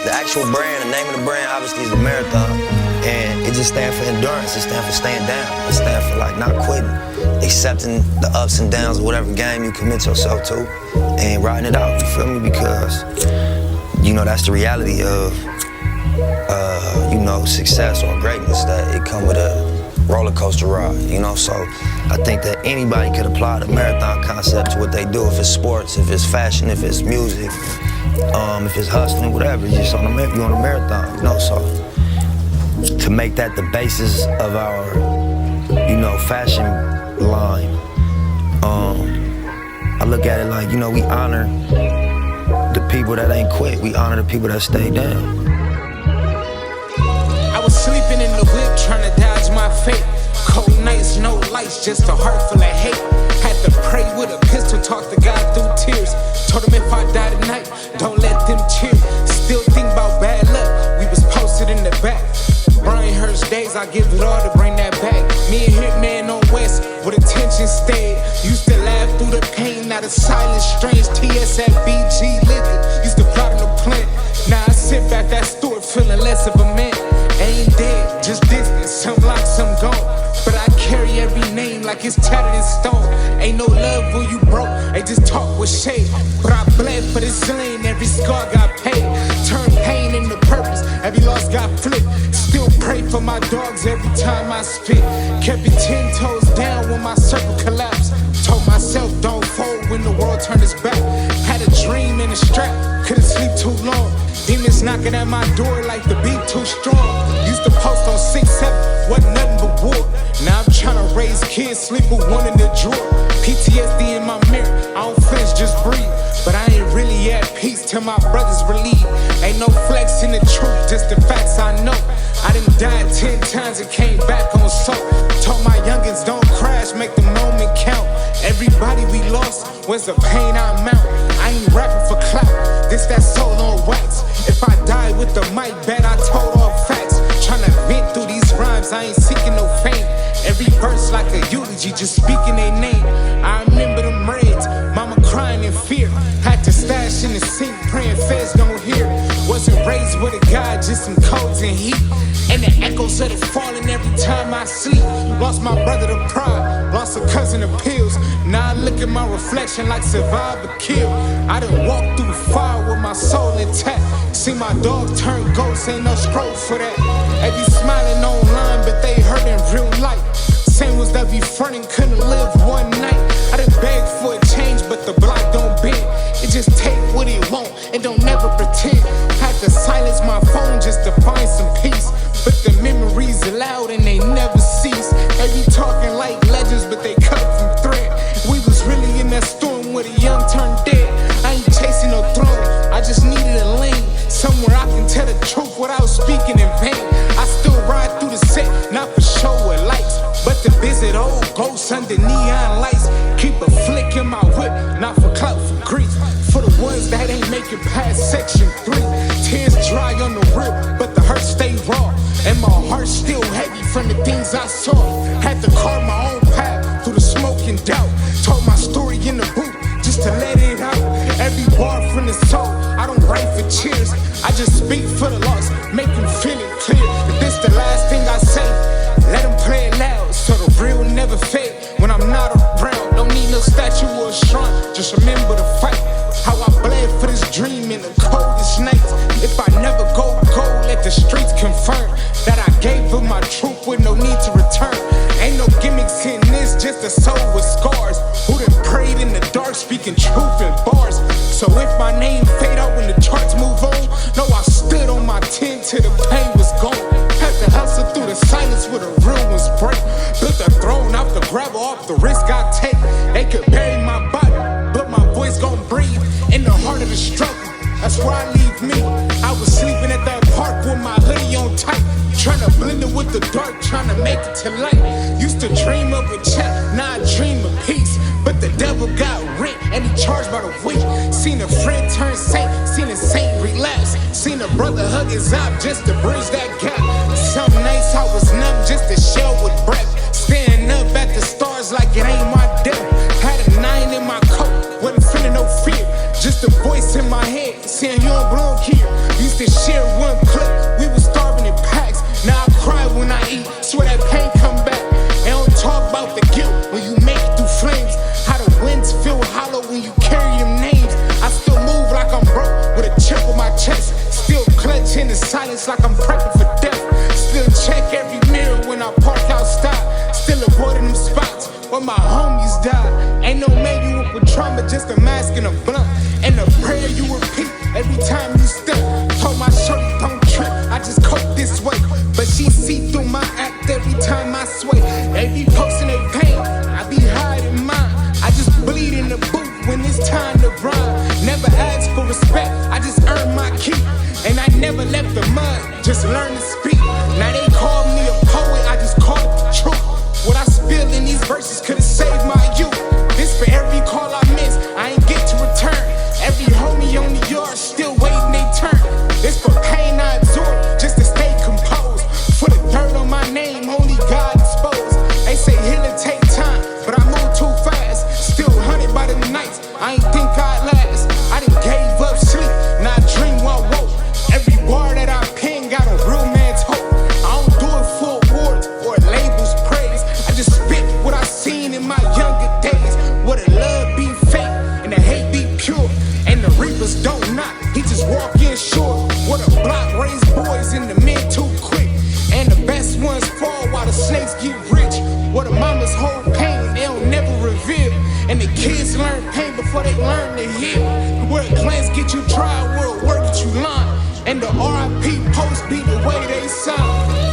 The actual brand, the name of the brand, obviously, is the marathon. And it just stands for endurance. It stands for staying down. It stands for, like, not quitting, accepting the ups and downs of whatever game you commit yourself to and riding it out, you feel me? Because, you know, that's the reality of, you know, success or greatness, that it come with a roller coaster ride, you know? So I think that anybody could apply the marathon concept to what they do, if it's sports, if it's fashion, if it's music, if it's hustling, whatever. You're just on a marathon, you know? So to make that the basis of our, you know, fashion line, I look at it like, you know, we honor the people that ain't quit. We honor the people that stay down. I was sleeping in the whip trying to dodge my fate. Cold nights, no lights, just a heart full of hate. Had to pray with a pistol, talk to God through tears. Told him if I die tonight, don't let them cheer. Still think about bad luck, we was posted in the back. Brian Hurst days, I give it all to bring that back. Me and Hitman on West, where the tension stayed. Used to laugh through the pain, now the silence strange. TS at BG liquor, used to plot on the plant. Now I sit back that store feeling less of a man. Ain't dead, just distant, some locked, some gone. But I carry every name like it's tattered in stone. Ain't no love when you broke, they just talk with shade. But I bled for this lane, every scar got paid. Turn pain into purpose, every loss got flipped. Still pray for my dogs every time I spit. Kept it 10 toes down when my circle collapsed. Told myself don't fold when the world turned its back. Had a dream in a strap, couldn't sleep too long. Demons knocking at my door like the beat too strong. Used to post on 6-7, wasn't nothing but war. Now I'm trying to raise kids, sleep with one in the drawer. PTSD in my mirror, I don't flinch, just breathe. But I ain't really at peace till my brothers relieve. Ain't no flex in the truth, just the facts I know. I done died 10 times and came back on soap. Told my youngins don't crash, make the moment count. Everybody we lost was the pain I mount. I ain't rapping for clout, this that soul on wax. If I die with the mic, bet I told all facts. Tryna vent through these rhymes, I ain't seeking no fame. Every verse like a eulogy, just speaking their name. I remember them raids, mama crying in fear. Had to stash in the sink, praying feds don't hear. Wasn't raised with a God, just some codes and heat. And the echoes of the falling every time I sleep. Lost my brother to pride, lost a cousin to pills. Now I look at my reflection like survive or kill. I done walked through fire with my soul intact. See my dog turn ghosts, ain't no scroll for that. They be smiling online, but they hurt in real life. Same was that be frontin', couldn't live one night. I done begged for a change, but the block don't bend. It just take what it want, and don't never pretend. Had to silence my phone just to find some peace. But the memories are loud and they never cease. They be talking like legends, but they cut from thread. We was really in that storm where the young turned dead. I ain't chasing no throne, I just needed a lane. Somewhere I can tell the truth without speaking in vain. I still ride through the set, not for show or likes, but to visit old ghosts under neon lights. Keep a flick in my whip, not for clout, for grief. For the ones that ain't make it past section 3. Tears dry on the rip, but the hurt stay raw. And my heart still heavy from the things I saw. Had to carve my own path through the smoke and doubt. Told my story in the booth just to let it out. Every bar from the soul, I don't write for cheers. I just speak for the lost, make them feel it clear. If this the last thing I say, let them play it loud, so the real never fade. When I'm not around, don't need no statue or a shrine, just remember the fight. How I bled for this dream in the coldest nights. If I never go gold, let the streets confirm that I gave them my truth with no need to return. Ain't no gimmicks in this, just a soul with scars. Who done prayed in the dark, speaking truth in bars. So if my name fade out when the charts move on, no, I stood on my 10 till the pain was gone. Had to hustle through the silence where the real ones break. Built a throne off the gravel, off the risk I take. They could bury my body, but my voice gon' breathe in the heart of the struggle. That's where I leave me. I was sleeping at that park with my hoodie on tight, tryna blend it with the dark, tryna make it to light. Used to dream of a check, now I dream of peace. But the devil got rent and he charged by the week. Seen a friend turn saint, seen a saint relapse. Seen a brother hug his op just to bridge that gap. Some nights I was numb just to shell with breath. Staring up at the stars like it ain't my death. Had a 9 in my coat, wasn't feeling no fear. Just a voice in my head saying you don't belong here. Used to share silence like I'm prepping for death. Still check every mirror when I park outside. Still avoiding them spots where my homies died. Ain't no manual with trauma, just a mask and a blunt. And a prayer you repeat every time you step. Told my shorty don't trip, I just cope this way. But she see through my act every time I sway. They be posting their pain, I be hiding mine. I just bleed in the booth when it's time to rhyme. Never ask for respect, I just earn my keep. And I never left the mud, just learn to speak. Now they call me a poet, I just call it the truth. What I spill in these verses could've saved my youth. This for every call I miss, I ain't get to return. Every homie on the yard still waiting they turn. This for pain I absorb, just to stay composed. For the dirt on my name, only God exposed. They say healing take time, but I move too fast. Still hunted by the nights, I ain't think I'd last. I done gave up sleep, now I dream while woke. Every bar that I pen got a real man's hope. I don't do it for awards or labels praise. I just spit what I seen in my younger days. Where the love be fake and the hate be pure. And the reapers don't knock, he just walk in short. What a block raised boys and the men too quick. And the best ones fall while the snakes get rich. What the mamas hold pain, they don't never reveal. And the kids learn pain before they learn to heal. Where a glance get you dry, where a word get you line. And the R.I.P. post be the way they sound.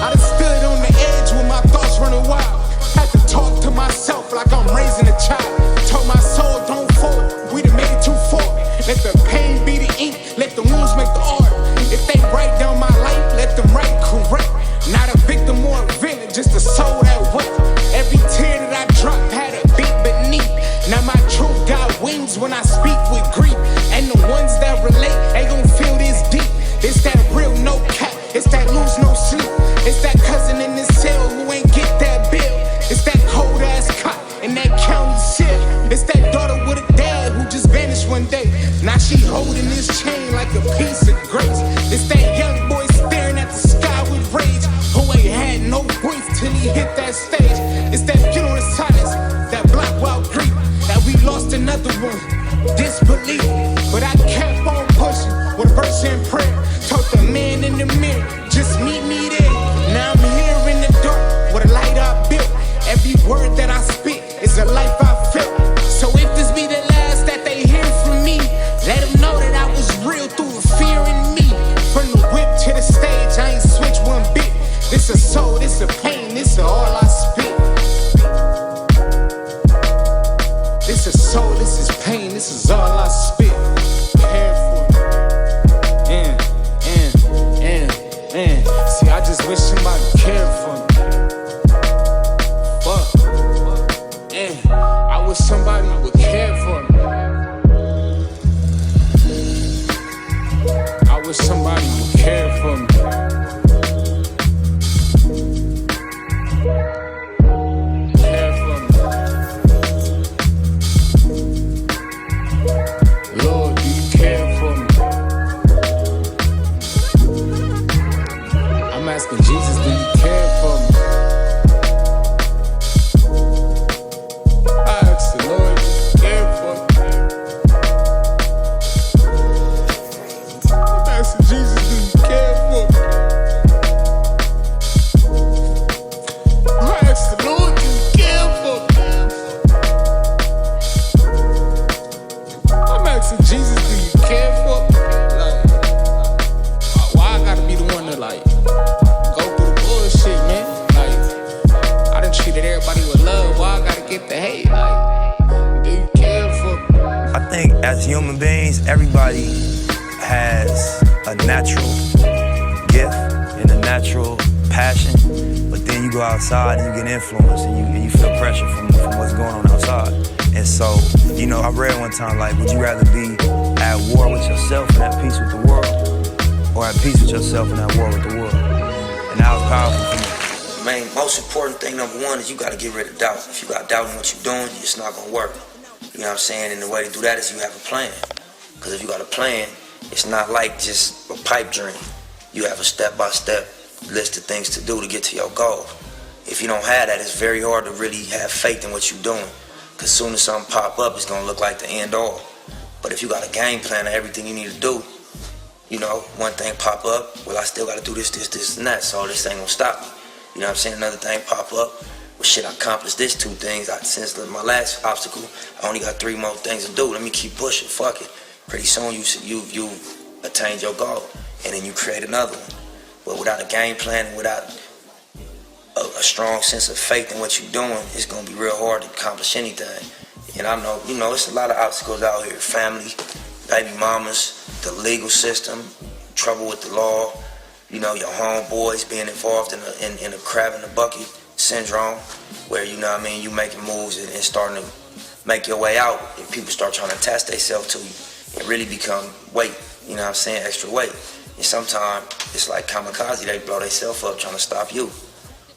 I done stood on the edge with my thoughts running wild. Had to talk to myself like I'm raising a child. Told my soul don't fall, we done made it too far. Let the pain be the ink, let the wounds make the art. If they write down my life, let them write correct. Not a victim or a villain, just a soul that wept. Every tear that I dropped had a beat beneath. Now my truth got wings when I speak with grief. And the ones that relate, they gon' feel this deep. It's that real no cap, it's that lose no sleep. It's that cousin in the cell who ain't get that bill. It's that cold ass cop in that county shit. It's that daughter with a dad who just vanished one day. Now she holding this chain like a piece of grace. It's that young boy staring at the sky with rage, who ain't had no voice till he hit that stage. It's that funeral silence, that black wild grief, that we lost another one, disbelief. But I kept on pushing with a verse and prayer. Told the man in the mirror, just meet me there. Now I'm here in the dark with a light I built. Every word that I spit is a life I felt. So if this be the last that they hear from me, let them know that I was real through the fear in me. From the whip to the stage, I ain't switch one bit. This a soul, this a pain, this a all I spit. This is soul, this is pain, this is all I spit. Care for me. See, I just wish somebody cared for me. Fuck. I wish somebody would care for me. I wish somebody would care for me. Care for me. Lord, do you care for me? I'm asking Jesus, do you care for me? I ask the Lord, do you care for me? I'm asking Jesus, do you care for me? I ask the Lord, do you care for me? I'm asking Jesus, do you care for me? Like, why I gotta be the one to like go through the bullshit, man? Like, I done treated everybody with love. Why I gotta get the hate? Like, do you care for me? I think as human beings, everybody has a natural gift and a natural passion, but then you go outside and you get influenced and you feel pressure from what's going on outside. And so, you know, I read one time, like, would you rather be at war with yourself and at peace with the world, or at peace with yourself and at war with the world? And that was powerful for me. The main, most important thing, number one, is you gotta get rid of doubt. If you got doubt in what you're doing, it's not gonna work. You know what I'm saying? And the way to do that is you have a plan. Because if you got a plan, it's not like just a pipe dream. You have a step-by-step list of things to do to get to your goal. If you don't have that, it's very hard to really have faith in what you're doing. Because soon as something pop up, it's gonna look like the end all. But if you got a game plan of everything you need to do, one thing pop up, well, I still gotta do this, and that, so this ain't gonna stop me. You know what I'm saying? Another thing pop up, well, shit, I accomplished this 2 things. Since my last obstacle, I only got 3 more things to do. Let me keep pushing, fuck it. Pretty soon you attained your goal, and then you create another one. But without a game plan and without a strong sense of faith in what you're doing, it's gonna be real hard to accomplish anything. And I know, it's a lot of obstacles out here. Family, baby mamas, the legal system, trouble with the law, your homeboys being involved in a crab in the bucket syndrome, where, you making moves and starting to make your way out, and people start trying to attach themselves to you and really become weight, extra weight. And sometimes it's like kamikaze, they blow themselves up trying to stop you.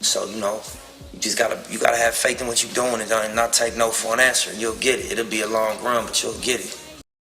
So, you just gotta have faith in what you're doing and not take no for an answer. You'll get it. It'll be a long run, but you'll get it.